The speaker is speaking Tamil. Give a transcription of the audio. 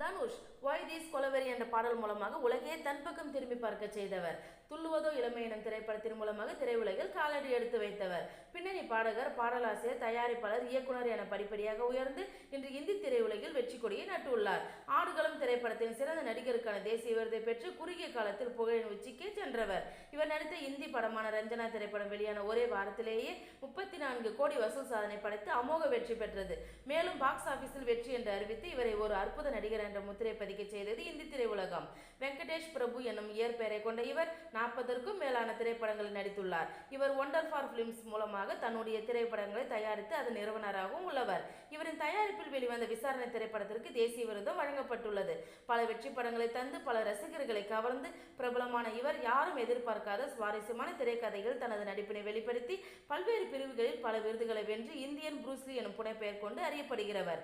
தனுஷ் ஒய் தீஸ் கொலவெறி என்ற பாடல் மூலமாக உலகையே தன் பக்கம் திரும்பி பார்க்க செய்தவர். துள்ளுவதோ இளமை எனும் திரைப்படத்தின் மூலமாக திரையுலகில் காலடி எடுத்து வைத்தவர். பின்னணி பாடகர், பாடலாசிரியர், தயாரிப்பாளர், இயக்குனர் என படிப்படியாக உயர்ந்து இன்று இந்தி திரையுலகில் வெற்றி கொடியை நட்டுள்ளார். ஆடுகளம் திரைப்படத்தின் சிறந்த நடிகருக்கான தேசிய விருதை பெற்று குறுகிய காலத்தில் புகழின் உச்சிக்கே சென்றவர். இவர் நடித்த இந்தி படமான ரஞ்சனா திரைப்படம் வெளியான ஒரே வாரத்திலேயே 34 கோடி வசூல் சாதனை படைத்து அமோக வெற்றி பெற்றது. மேலும் பாக்ஸ் ஆபீஸில் வெற்றி என்று அறிவித்து இவரை ஒரு அற்புத நடிகர் என்ற முத்திரை பதிக்க செய்தது இந்தி திரையுலகம். வெங்கடேஷ் பிரபு என்னும் இயற்பெயரை கொண்ட இவர் 40க்கும் மேலான திரைப்படங்களில் நடித்துள்ளார். இவர் ஒண்டர் ஃபார் பிலிம்ஸ் மூலமாக தன்னுடைய திரைப்படங்களை தயாரித்து அதன் நிறுவனராகவும் உள்ளவர். இவரின் தயாரிப்பில் வெளிவந்த விசாரணை திரைப்படத்திற்கு தேசிய விருதும் வழங்கப்பட்டுள்ளது. பல வெற்றி படங்களை தந்து பல ரசிகர்களை கவர்ந்து பிரபலமான இவர் யாரும் எதிர்பார்க்காத சுவாரஸ்யமான திரைக்கதைகள் தனது நடிப்பினை வெளிப்படுத்தி பல்வேறு பிரிவுகளில் பல விருதுகளை வென்று இந்தியன் புரூஸ்லி எனும் புனைப்பெயர் கொண்டு அறியப்படுகிறவர்.